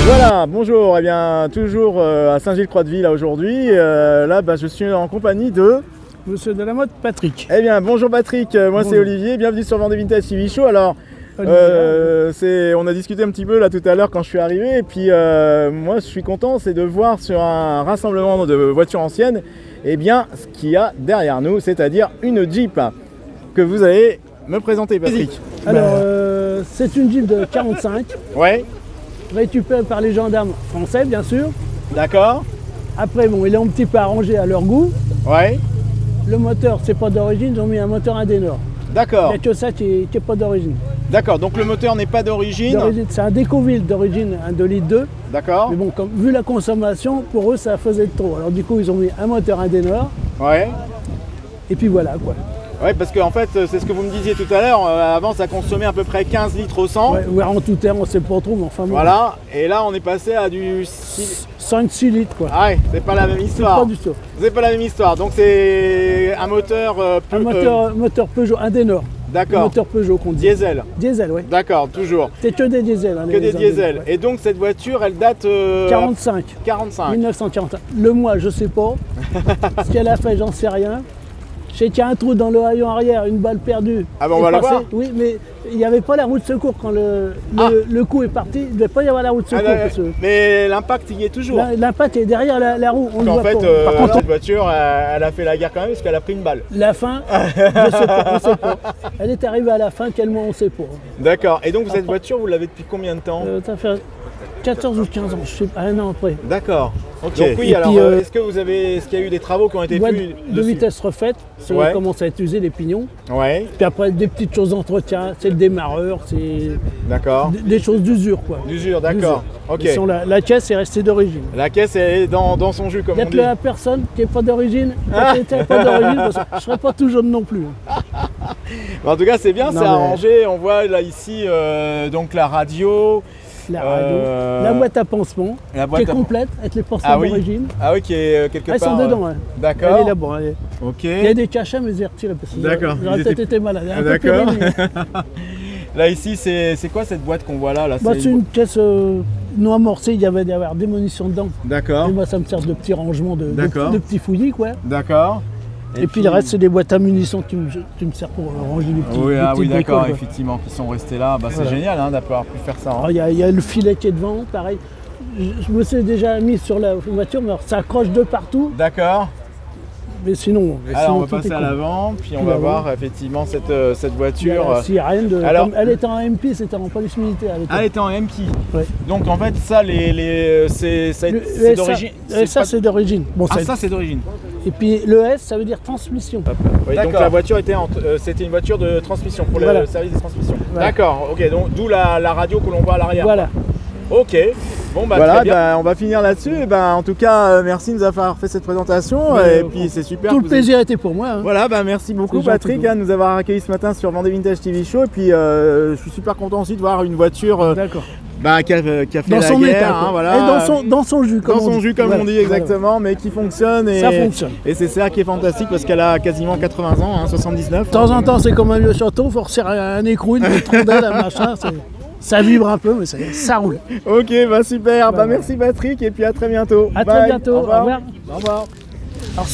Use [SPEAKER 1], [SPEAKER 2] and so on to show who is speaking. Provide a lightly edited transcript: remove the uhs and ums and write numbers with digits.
[SPEAKER 1] Voilà, bonjour, et bien toujours à Saint-Gilles-Croix-de-Vie là aujourd'hui. Là, je suis en compagnie de
[SPEAKER 2] Monsieur Delamotte, Patrick.
[SPEAKER 1] Eh bien, bonjour Patrick, moi c'est Olivier, bienvenue sur Vendée Vintage TV Show. Alors, on a discuté un petit peu là tout à l'heure quand je suis arrivé, et puis moi je suis content, c'est de voir sur un rassemblement de voitures anciennes, eh bien, ce qu'il y a derrière nous, c'est-à-dire une Jeep que vous allez me présenter, Patrick.
[SPEAKER 2] Alors, c'est une Jeep de 45.
[SPEAKER 1] Ouais.
[SPEAKER 2] Récupérée par les gendarmes français, bien sûr.
[SPEAKER 1] D'accord.
[SPEAKER 2] Après, bon, il est un petit peu arrangé à leur goût.
[SPEAKER 1] Ouais.
[SPEAKER 2] Le moteur, c'est pas d'origine, ils ont mis un moteur Indenor.
[SPEAKER 1] D'accord.
[SPEAKER 2] Il n'y a que ça qui est pas d'origine.
[SPEAKER 1] D'accord, donc le moteur n'est pas d'origine.
[SPEAKER 2] C'est un Decoville d'origine, un 2,2 litres.
[SPEAKER 1] D'accord.
[SPEAKER 2] Mais bon, vu la consommation, pour eux, ça faisait trop. Alors du coup, ils ont mis un moteur Indenor.
[SPEAKER 1] Ouais.
[SPEAKER 2] Et puis voilà, quoi.
[SPEAKER 1] Oui, parce qu'en fait, c'est ce que vous me disiez tout à l'heure, avant ça consommait à peu près 15 litres au 100.
[SPEAKER 2] Ouais, en tout terme, on sait pas trop, mais enfin bon.
[SPEAKER 1] Voilà, et là on est passé à du
[SPEAKER 2] 5-6 litres, quoi.
[SPEAKER 1] Ah ouais, c'est pas la même histoire.
[SPEAKER 2] C'est pas du tout.
[SPEAKER 1] C'est pas la même histoire, donc c'est un moteur...
[SPEAKER 2] moteur Peugeot Indenor.
[SPEAKER 1] D'accord.
[SPEAKER 2] Moteur Peugeot qu'on dit.
[SPEAKER 1] Diesel.
[SPEAKER 2] Diesel, oui.
[SPEAKER 1] D'accord, toujours.
[SPEAKER 2] C'est que des diesels. Hein,
[SPEAKER 1] que des diesels. Ouais. Et donc cette voiture, elle date...
[SPEAKER 2] 45.
[SPEAKER 1] 45.
[SPEAKER 2] 1945. Le mois, je sais pas. Ce qu'elle a fait, j'en sais rien. Je sais qu'il y a un trou dans le haillon arrière, une balle perdue.
[SPEAKER 1] Ah bon, on va la voir.
[SPEAKER 2] Oui, mais il n'y avait pas la roue de secours quand le coup est parti. Il ne devait pas y avoir la roue de secours.
[SPEAKER 1] Mais l'impact, il y est toujours.
[SPEAKER 2] L'impact est derrière la roue. On
[SPEAKER 1] en fait,
[SPEAKER 2] Par contre,
[SPEAKER 1] cette voiture, elle a fait la guerre quand même parce qu'elle a pris une balle.
[SPEAKER 2] La fin, je ne sais pas, on ne sait pas. Elle est arrivée à la fin, quel mois, on ne sait pas.
[SPEAKER 1] D'accord. Et donc cette voiture, vous l'avez depuis combien de temps?
[SPEAKER 2] Ça fait 14 ou 15 ans, je sais pas, un an après.
[SPEAKER 1] D'accord.
[SPEAKER 2] Ok.
[SPEAKER 1] Donc oui, alors est-ce qu'il y a eu des travaux qui ont été faits
[SPEAKER 2] de vitesse refaite, ça commence à être usé les pignons.
[SPEAKER 1] Ouais.
[SPEAKER 2] Puis après des petites choses d'entretien, c'est le démarreur, c'est des choses d'usure quoi.
[SPEAKER 1] D'usure, d'accord. Ok.
[SPEAKER 2] La caisse est restée d'origine.
[SPEAKER 1] La caisse est dans son jus comme on dit.
[SPEAKER 2] Il y a personne qui n'est pas d'origine, pas d'origine, je ne serais pas tout jaune non plus.
[SPEAKER 1] En tout cas c'est bien, c'est arrangé, on voit là ici donc la radio.
[SPEAKER 2] La radio, la boîte à pansement, qui est complète avec les pansements d'origine.
[SPEAKER 1] Ah oui, qui est quelque part.
[SPEAKER 2] Elles sont dedans. Hein.
[SPEAKER 1] D'accord.
[SPEAKER 2] Elle est là-bas.
[SPEAKER 1] Ok.
[SPEAKER 2] Il y a des cachets, mais ils ont retiré parce que j'aurais peut-être été malade.
[SPEAKER 1] D'accord. Là ici, c'est quoi cette boîte qu'on voit là,
[SPEAKER 2] c'est une caisse non amorcée, il y avait des munitions dedans.
[SPEAKER 1] D'accord.
[SPEAKER 2] Et moi, ça me sert de petit rangement, de petits fouillis, quoi.
[SPEAKER 1] D'accord.
[SPEAKER 2] Et puis le reste, c'est des boîtes à munitions qui me servent pour ranger les petits.
[SPEAKER 1] Oui, d'accord, effectivement, qui sont restés là. C'est génial d'avoir pu faire ça.
[SPEAKER 2] Il y a le filet qui est devant, pareil. Je me suis déjà mis sur la voiture, mais alors, ça accroche de partout.
[SPEAKER 1] D'accord.
[SPEAKER 2] Mais sinon.
[SPEAKER 1] Alors on va passer à l'avant, puis on va voir effectivement cette voiture.
[SPEAKER 2] Rien de. Alors, elle était en MP, c'était en police militaire.
[SPEAKER 1] Elle était en MP.
[SPEAKER 2] Ouais.
[SPEAKER 1] Donc en fait ça, c'est d'origine.
[SPEAKER 2] Ça c'est d'origine. Bon,
[SPEAKER 1] ça c'est d'origine.
[SPEAKER 2] Et puis le S, ça veut dire transmission.
[SPEAKER 1] Oui, donc la voiture c'était une voiture de transmission pour le service des transmissions. Voilà. D'accord. Ok. Donc d'où la radio que l'on voit à l'arrière.
[SPEAKER 2] Voilà.
[SPEAKER 1] Ok. Bon voilà, on va finir là-dessus. En tout cas, merci de nous avoir fait cette présentation. Et puis c'est super.
[SPEAKER 2] Tout le plaisir était pour moi. Hein.
[SPEAKER 1] Voilà, merci beaucoup Patrick de nous avoir accueillis ce matin sur Vendée Vintage TV Show. Et puis je suis super content aussi de voir une voiture qui a fait
[SPEAKER 2] dans
[SPEAKER 1] la
[SPEAKER 2] son
[SPEAKER 1] guerre,
[SPEAKER 2] état,
[SPEAKER 1] voilà.
[SPEAKER 2] Et dans son jus, comme
[SPEAKER 1] on dit exactement, mais qui fonctionne.
[SPEAKER 2] Ça fonctionne.
[SPEAKER 1] Et c'est ça qui est fantastique parce qu'elle a quasiment 80 ans, 79.
[SPEAKER 2] De temps en temps, c'est comme un vieux château, faut resserrer un écrou, une rondelle, un machin. Ça vibre un peu, mais ça roule.
[SPEAKER 1] Ok, super. Merci Patrick, et puis à très bientôt.
[SPEAKER 2] À très bientôt.
[SPEAKER 1] Au revoir.
[SPEAKER 2] Au revoir. Alors,